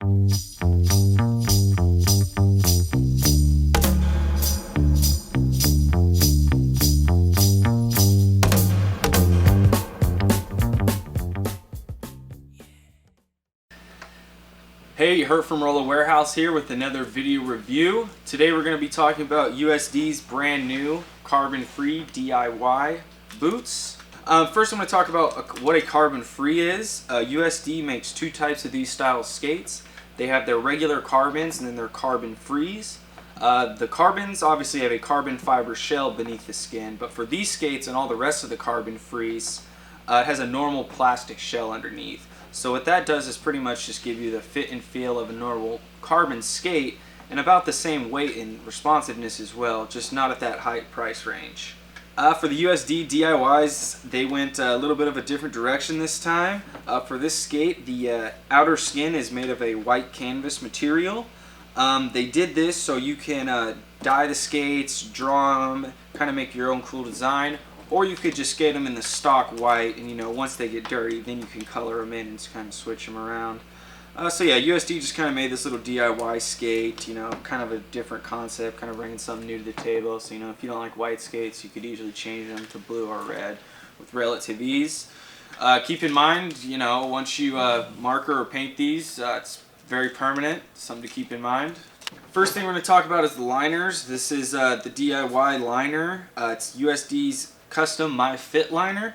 Hey, Hirt from Roller Warehouse here with another video review. Today we're going to be talking about USD's brand new carbon-free DIY boots. First I'm going to talk about what a carbon-free is. USD makes two types of these style skates. They have their regular carbons and then their carbon-frees. The carbons obviously have a carbon fiber shell beneath the skin, but for these skates and all the rest of the carbon-frees, it has a normal plastic shell underneath. So what that does is pretty much just give you the fit and feel of a normal carbon skate and about the same weight and responsiveness as well, just not at that high price range. For the USD DIYs, they went a little bit of a different direction this time. For this skate, the outer skin is made of a white canvas material. They did this so you can dye the skates, draw them, kind of make your own cool design. Or you could just skate them in the stock white, and once they get dirty, then you can color them in and just kind of switch them around. So yeah, USD just kind of made this little DIY skate, kind of a different concept, kind of bringing something new to the table. So if you don't like white skates, you could easily change them to blue or red with relative ease. Keep in mind, once you marker or paint these, it's very permanent, something to keep in mind. First thing we're going to talk about is the liners. This is the DIY liner. It's USD's custom My Fit liner,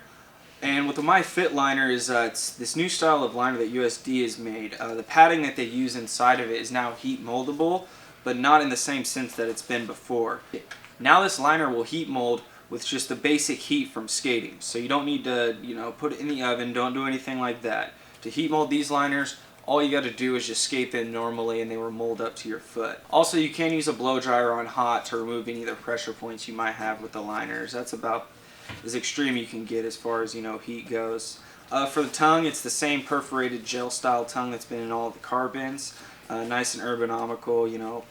and what the My Fit liner is, it's this new style of liner that USD has made. The padding that they use inside of it is now heat moldable, but not in the same sense that it's been before. Now this liner will heat mold with just the basic heat from skating, so you don't need to put it in the oven, don't do anything like that. To heat mold these liners, all you got to do is just skate them normally and they will mold up to your foot. Also, you can use a blow dryer on hot to remove any of the pressure points you might have with the liners. That's about as extreme you can get as far as heat goes. For the tongue, it's the same perforated gel style tongue that's been in all of the carbons. Nice and ergonomical.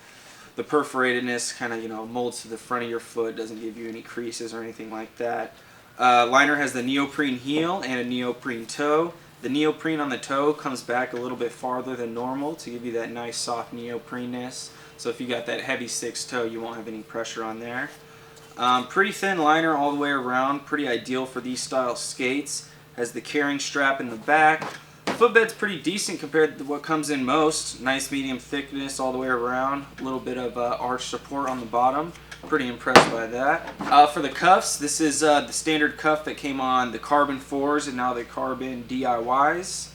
The perforatedness kind of molds to the front of your foot, doesn't give you any creases or anything like that. Liner has the neoprene heel and a neoprene toe. The neoprene on the toe comes back a little bit farther than normal to give you that nice soft neopreneness. So if you got that heavy 6 toe, you won't have any pressure on there. Pretty thin liner all the way around, pretty ideal for these style skates. Has the carrying strap in the back. Footbed's pretty decent compared to what comes in most. Nice medium thickness all the way around. A little bit of arch support on the bottom. Pretty impressed by that. For the cuffs, this is the standard cuff that came on the Carbon 4s and now the Carbon DIYs.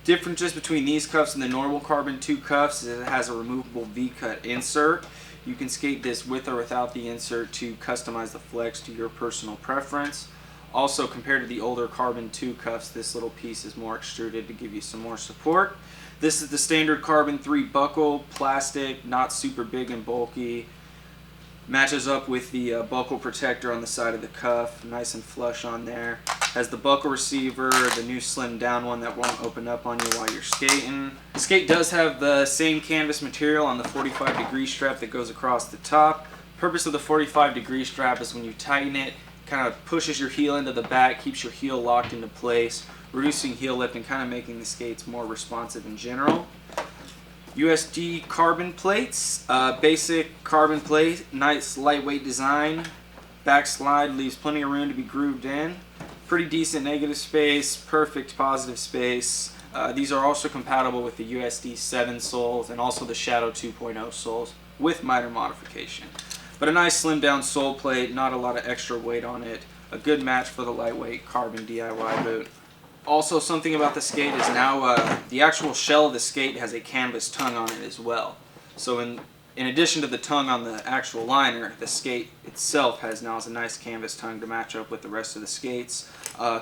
Difference just between these cuffs and the normal Carbon 2 cuffs is it has a removable V-cut insert. You can skate this with or without the insert to customize the flex to your personal preference. Also, compared to the older Carbon 2 cuffs, this little piece is more extruded to give you some more support. This is the standard Carbon 3 buckle, plastic, not super big and bulky. Matches up with the buckle protector on the side of the cuff, nice and flush on there. Has the buckle receiver, the new slim down one that won't open up on you while you're skating. The skate does have the same canvas material on the 45-degree strap that goes across the top. Purpose of the 45-degree strap is when you tighten it, kind of pushes your heel into the back, keeps your heel locked into place, reducing heel lift and kind of making the skates more responsive in general. USD carbon plates, basic carbon plate, nice lightweight design. Back slide leaves plenty of room to be grooved in. Pretty decent negative space, perfect positive space. These are also compatible with the USD 7 soles and also the Shadow 2.0 soles with minor modification. But a nice slim down sole plate, not a lot of extra weight on it. A good match for the lightweight carbon DIY boot. Also, something about the skate is now the actual shell of the skate has a canvas tongue on it as well. So in addition to the tongue on the actual liner, the skate itself has a nice canvas tongue to match up with the rest of the skates.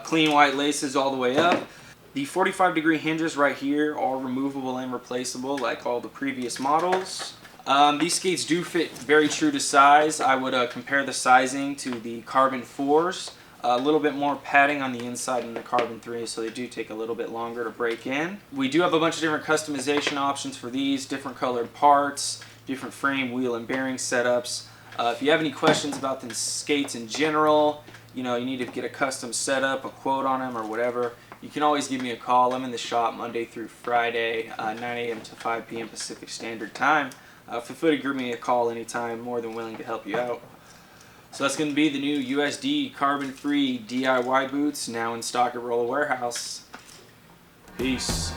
Clean white laces all the way up. The 45-degree hinges right here are removable and replaceable like all the previous models. These skates do fit very true to size. I would compare the sizing to the Carbon 4s. A little bit more padding on the inside than the Carbon 3, so they do take a little bit longer to break in. We do have a bunch of different customization options for these, different colored parts, different frame, wheel, and bearing setups. If you have any questions about the skates in general, you need to get a custom setup, a quote on them, or whatever, you can always give me a call. I'm in the shop Monday through Friday, 9 a.m. to 5 p.m. Pacific Standard Time. Feel free to give me a call anytime. More than willing to help you out. So that's going to be the new USD carbon-free DIY boots, now in stock at Rolla Warehouse. Peace.